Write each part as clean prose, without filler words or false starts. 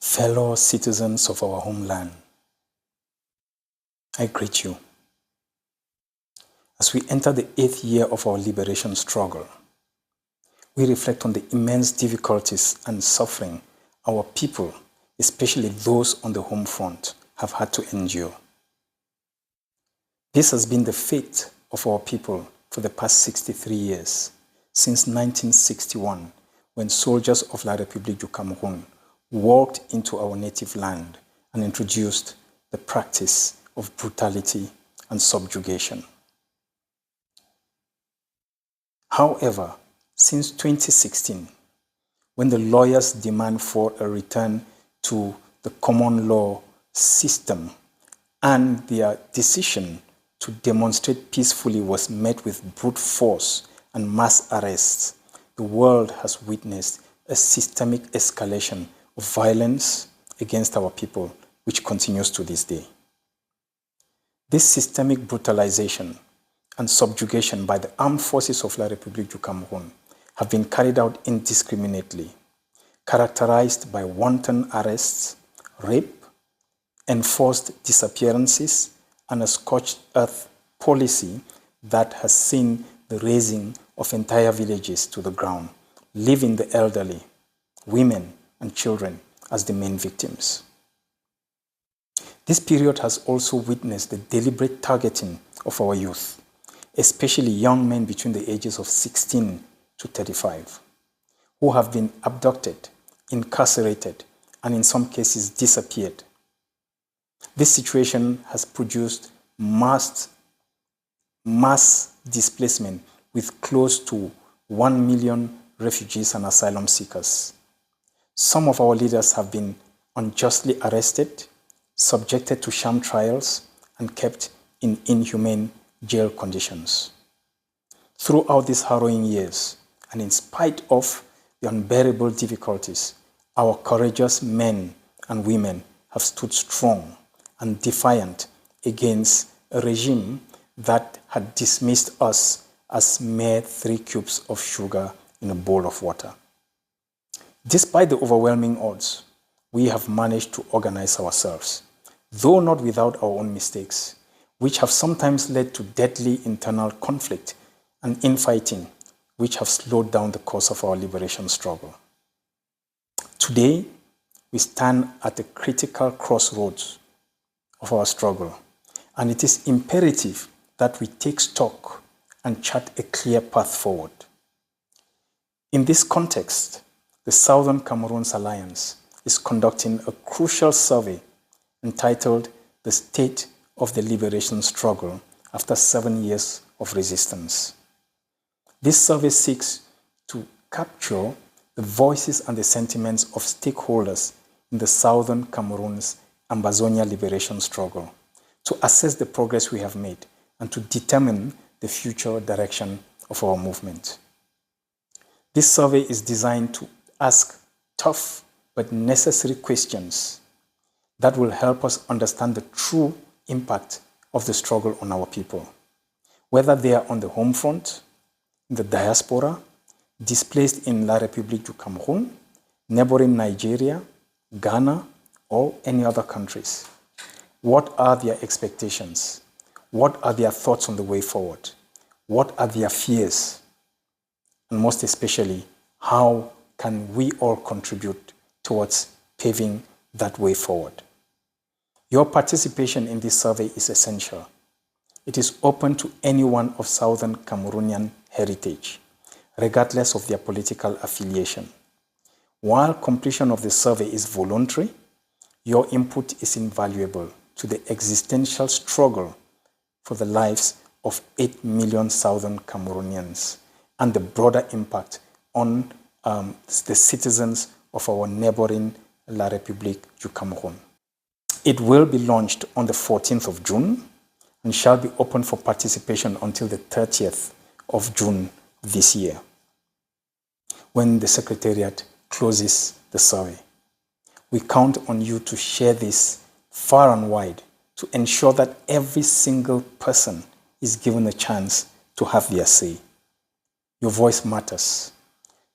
fellow citizens of our homeland, I greet you. As we enter the 8th year of our liberation struggle, we reflect on the immense difficulties and suffering our people, especially those on the home front, have had to endure. This has been the fate of our people for the past 63 years, since 1961, when soldiers of La République du Cameroun walked into our native land and introduced the practice of brutality and subjugation. However, since 2016, when the lawyers' demand for a return to the common law system and their decision to demonstrate peacefully was met with brute force and mass arrests, the world has witnessed a systemic escalation of violence against our people, which continues to this day. This systemic brutalization and subjugation by the armed forces of La République du Cameroun have been carried out indiscriminately, characterized by wanton arrests, rape, enforced disappearances, and a scorched earth policy that has seen the razing of entire villages to the ground, leaving the elderly, women, and children as the main victims. This period has also witnessed the deliberate targeting of our youth, especially young men between the ages of 16 to 35, who have been abducted, incarcerated, and in some cases disappeared. This situation has produced mass displacement with close to 1 million refugees and asylum seekers. Some of our leaders have been unjustly arrested, subjected to sham trials, and kept in inhumane jail conditions. Throughout these harrowing years, and in spite of the unbearable difficulties, our courageous men and women have stood strong and defiant against a regime that had dismissed us as mere 3 cubes of sugar in a bowl of water. Despite the overwhelming odds, we have managed to organize ourselves, though not without our own mistakes, which have sometimes led to deadly internal conflict and infighting, which have slowed down the course of our liberation struggle. Today, we stand at a critical crossroads of our struggle, and it is imperative that we take stock and chart a clear path forward. In this context, the Southern Cameroons Alliance is conducting a crucial survey entitled The State of the Liberation Struggle After 7 Years of Resistance. This survey seeks to capture the voices and the sentiments of stakeholders in the Southern Cameroon's Ambazonian liberation struggle, to assess the progress we have made and to determine the future direction of our movement. This survey is designed to ask tough but necessary questions that will help us understand the true impact of the struggle on our people, whether they are on the home front, in the diaspora, displaced in La République du Cameroun, neighboring Nigeria, Ghana, or any other countries. What are their expectations? What are their thoughts on the way forward? What are their fears? And most especially, how can we all contribute towards paving that way forward? Your participation in this survey is essential. It is open to anyone of Southern Cameroonian heritage, regardless of their political affiliation. While completion of the survey is voluntary, your input is invaluable to the existential struggle for the lives of 8 million Southern Cameroonians and the broader impact on the citizens of our neighboring La République du Cameroun. It will be launched on the 14th of June and shall be open for participation until the 30th of June this year, when the Secretariat closes the survey. We count on you to share this far and wide to ensure that every single person is given a chance to have their say. Your voice matters.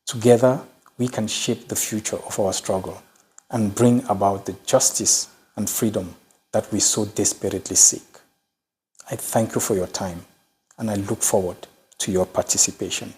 Together, we can shape the future of our struggle. and bring about the justice and freedom that we so desperately seek. I thank you for your time, and I look forward to your participation.